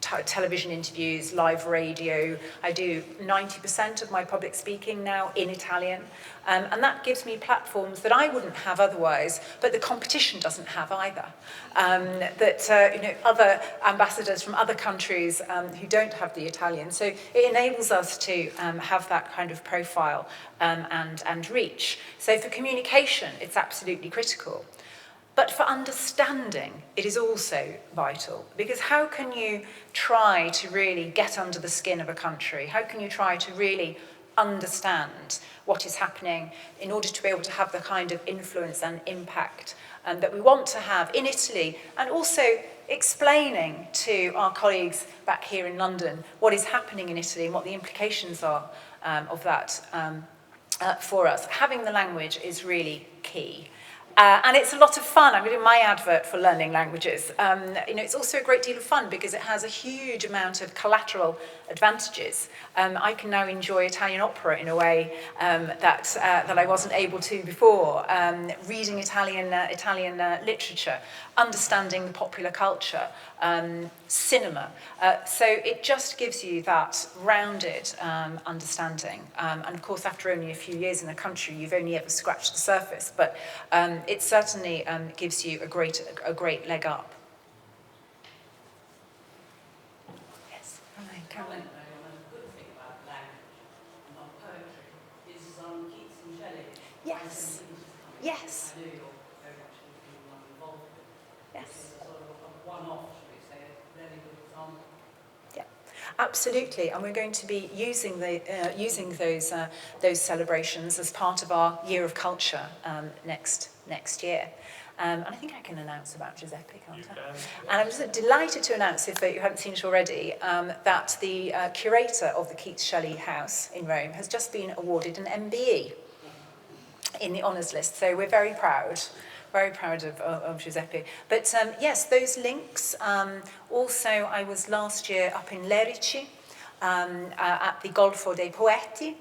S2: television interviews, live radio. I do 90% of my public speaking now in Italian, and that gives me platforms that I wouldn't have otherwise, but the competition doesn't have either. Other ambassadors from other countries who don't have the Italian. So it enables us to have that kind of profile and reach. So for communication, it's absolutely critical. But for understanding, it is also vital, because how can you try to really get under the skin of a country? How can you try to really understand what is happening in order to be able to have the kind of influence and impact that we want to have in Italy, and also explaining to our colleagues back here in London what is happening in Italy and what the implications are of that for us. Having the language is really key. And it's a lot of fun. I'm doing my advert for learning languages. It's also a great deal of fun because it has a huge amount of collateral advantages. I can now enjoy Italian opera in a way that I wasn't able to before. Reading Italian literature, understanding the popular culture, cinema. So it just gives you that rounded understanding. And of course, after only a few years in the country, you've only ever scratched the surface. But it certainly gives you a great leg up. Yes, Caroline. Yes. Yes. Yes. Yeah, absolutely. And we're going to be using those celebrations as part of our Year of Culture next year. And I think I can announce about Giuseppe, can't I? And I'm just delighted to announce, if you haven't seen it already, that the curator of the Keats Shelley House in Rome has just been awarded an MBE in the honours list. So we're very proud of Giuseppe. But yes, those links. Also, I was last year up in Lerici at the Golfo dei Poeti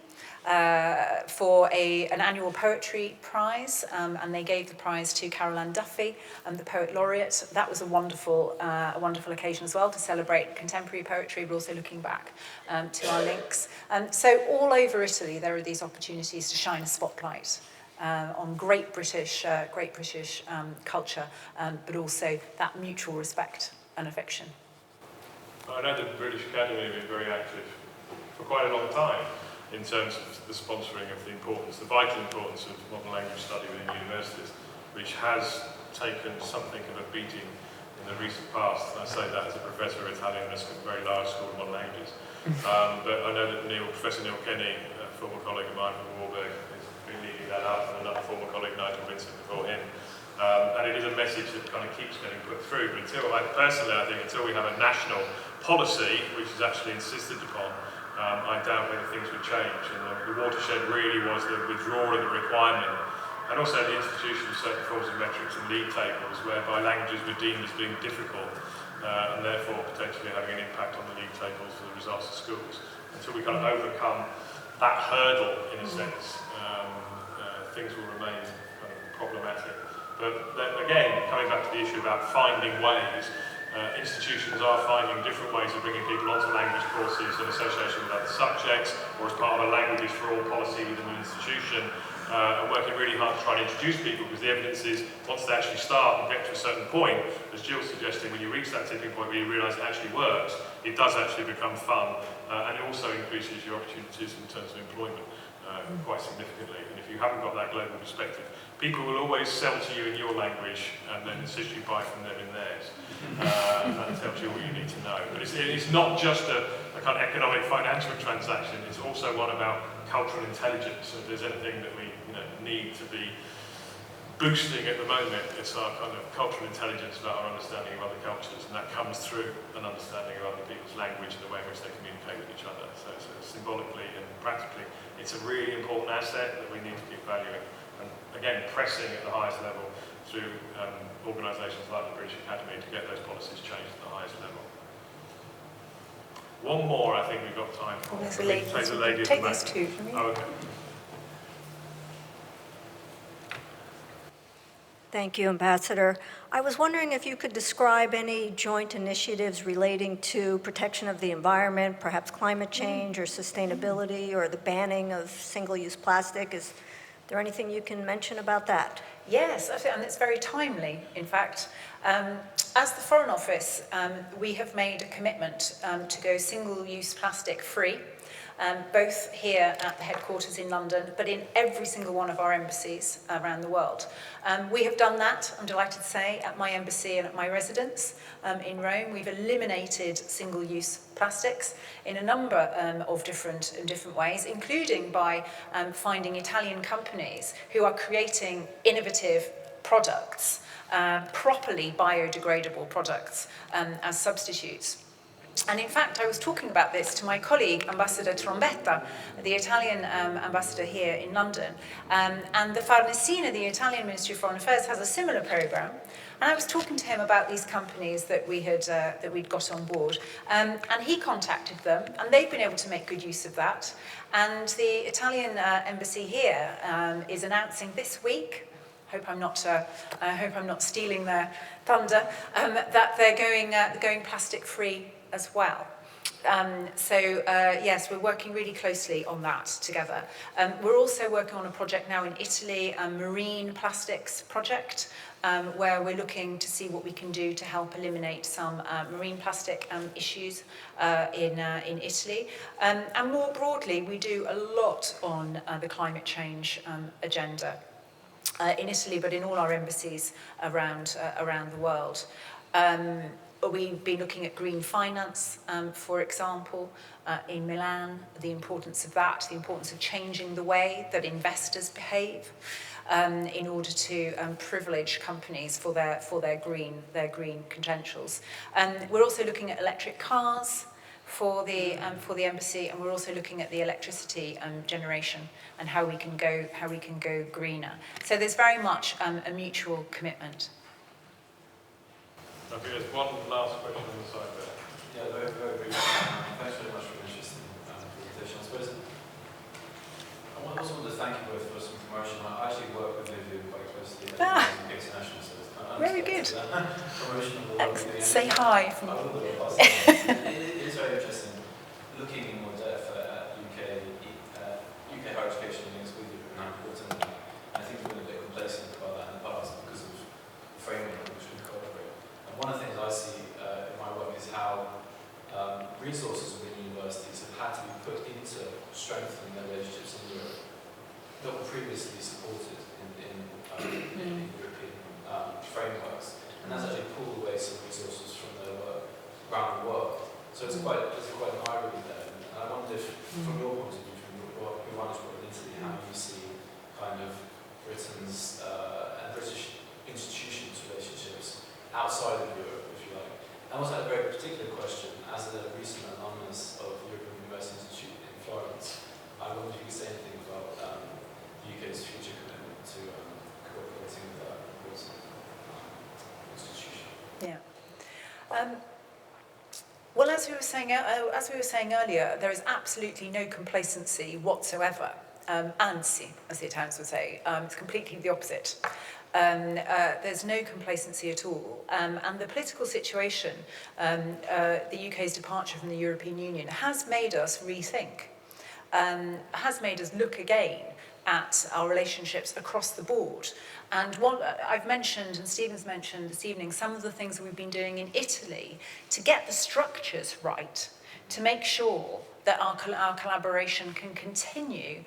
S2: for an annual poetry prize, and they gave the prize to Caroline Duffy, the poet laureate. That was a wonderful occasion as well to celebrate contemporary poetry, but also looking back to our links. So all over Italy, there are these opportunities to shine a spotlight on great British culture, but also that mutual respect and affection.
S1: I know the British Academy have been very active for quite a long time in terms of the sponsoring of the vital importance of modern language study within universities, which has taken something of a beating in the recent past. And I say that as a professor of Italian at a very large school of modern languages. But I know that Professor Neil Kenny, a former colleague of mine from Warburg, has been leading that up, and another former colleague, Nigel Vincent, before him. And it is a message that kind of keeps getting put through. But I think until we have a national policy, which is actually insisted upon, I doubt whether things would change. And the watershed really was the withdrawal of the requirement, and also the institution of certain forms of metrics and league tables, whereby languages were deemed as being difficult, and therefore potentially having an impact on the league tables for the results of schools. Until we kind of overcome that hurdle, in a sense, things will remain kind of problematic. But again, coming back to the issue about finding ways, institutions are finding different ways of bringing people onto language courses in association with other subjects, or as part of a Languages for All policy within an institution, and working really hard to try and introduce people, because the evidence is, once they actually start and get to a certain point, as Jill's suggesting, when you reach that tipping point where you realise it actually works, it does actually become fun, and it also increases your opportunities in terms of employment quite significantly. And if you haven't got that global perspective, people will always sell to you in your language and then insist you buy from them in theirs. That tells you all you need to know. But it's not just a kind of economic financial transaction, it's also one about cultural intelligence. If there's anything that we need to be boosting at the moment, it's our kind of cultural intelligence about our understanding of other cultures, and that comes through an understanding of other people's language and the way in which they communicate with each other. So symbolically and practically, it's a really important asset that we need to keep valuing. And again, pressing at the highest level through organisations like the British Academy to get those policies changed at the highest level. One more, I think we've got time for.
S2: There's a lady. Take these two from me.
S1: Oh, okay.
S7: Thank you, Ambassador. I was wondering if you could describe any joint initiatives relating to protection of the environment, perhaps climate change or sustainability, or the banning of single-use plastic. Is there anything you can mention about that?
S2: Yes, and it's very timely, in fact. As the Foreign Office, we have made a commitment to go single-use plastic free both here at the headquarters in London, but in every single one of our embassies around the world. We have done that, I'm delighted to say, at my embassy and at my residence in Rome. We've eliminated single-use plastics in a number of different ways, including by finding Italian companies who are creating innovative products, properly biodegradable products as substitutes. And in fact, I was talking about this to my colleague, Ambassador Trombetta, the Italian ambassador here in London. And the Farnesina, the Italian Ministry of Foreign Affairs, has a similar program. And I was talking to him about these companies that we'd got on board. And he contacted them, and they've been able to make good use of that. And the Italian embassy here is announcing this week, I hope I'm not stealing their thunder, that they're going plastic-free as well. Yes, we're working really closely on that together. We're also working on a project now in Italy, a marine plastics project, where we're looking to see what we can do to help eliminate some marine plastic issues in Italy. And more broadly, we do a lot on the climate change agenda. In Italy, but in all our embassies around the world. We've been looking at green finance, for example, in Milan, the importance of that, the importance of changing the way that investors behave in order to privilege companies for their green credentials. We're also looking at electric cars for the embassy, and we're also looking at the electricity generation and how we can go greener. So there's very much a mutual commitment.
S1: I think there's one last question on the side there.
S8: Yeah, very briefly. Thanks very much for an interesting presentation. I suppose I also want to thank you both for some promotion. I actually work with Vivian quite closely at International, so it's kind of
S2: Very good.
S8: Promotion of the work with the
S2: Say hi.
S8: I will do it. It is very interesting looking in more depth at UK higher education links with you and how important. I think we've been a bit complacent about that in the past because of the framework in which we collaborate. And one of the things I see in my work is how resources within universities have had to be put into strengthening their relationships in Europe that were previously supported in European frameworks. And that's actually pulled away some resources from their work around the world. So it's quite an irony there. And I wonder if, from your point of view, from your vantage point in Italy, how you see kind of Britain's and British institutions' relationships outside of Europe, if you like. I also had a very particular question. As a recent alumnus of the European University Institute in Florence, I wonder if you could say anything about the UK's future commitment to cooperating with that important institution.
S2: Yeah. Well, as we were saying earlier, there is absolutely no complacency whatsoever. Anzi, as the Italians would say, it's completely the opposite. There's no complacency at all. And the political situation, the UK's departure from the European Union, has made us rethink, has made us look again at our relationships across the board. And what I've mentioned, and Stephen's mentioned this evening, some of the things that we've been doing in Italy to get the structures right, to make sure that our collaboration can continue,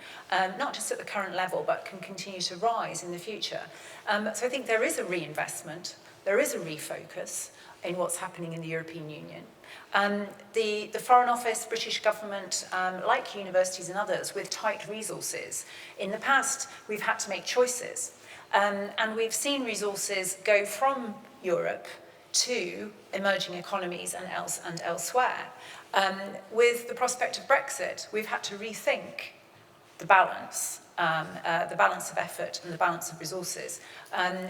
S2: not just at the current level, but can continue to rise in the future. So I think there is a reinvestment, there is a refocus in what's happening in the European Union. The Foreign Office, British government, like universities and others, with tight resources, in the past we've had to make choices. And we've seen resources go from Europe to emerging economies and elsewhere. With the prospect of Brexit, we've had to rethink the balance of effort and the balance of resources.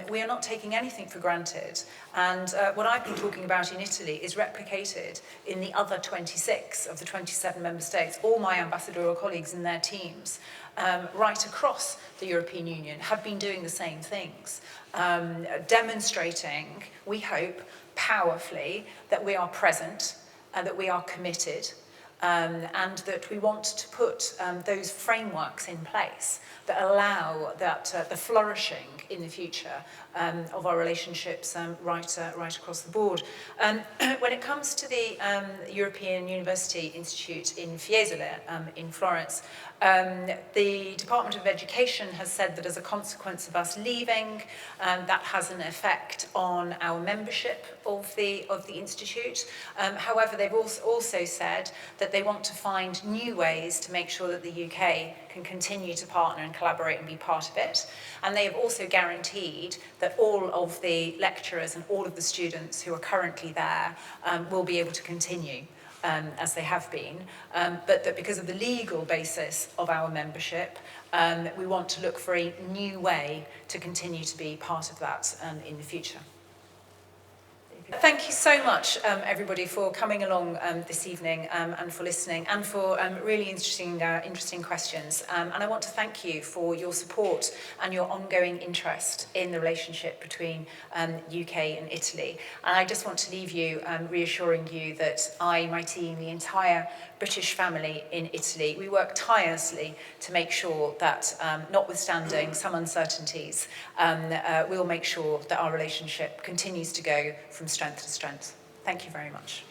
S2: We are not taking anything for granted. And what I've been talking about in Italy is replicated in the other 26 of the 27 member states. All my ambassadorial colleagues and their teams right across the European Union have been doing the same things, demonstrating, we hope, powerfully that we are present and that we are committed and that we want to put those frameworks in place that allow the flourishing in the future of our relationships right across the board. When it comes to the European University Institute in Fiesole in Florence, the Department of Education has said that as a consequence of us leaving, that has an effect on our membership of the Institute. However, they've also said that they want to find new ways to make sure that the UK can continue to partner and collaborate and be part of it. And they have also guaranteed that all of the lecturers and all of the students who are currently there will be able to continue as they have been, but that because of the legal basis of our membership, we want to look for a new way to continue to be part of that in the future. Thank you so much, everybody, for coming along this evening and for listening and for really interesting questions. And I want to thank you for your support and your ongoing interest in the relationship between UK and Italy. And I just want to leave you reassuring you that I, my team, the entire British family in Italy, we work tirelessly to make sure that, notwithstanding some uncertainties, we'll make sure that our relationship continues to go from strength to strength. Thank you very much.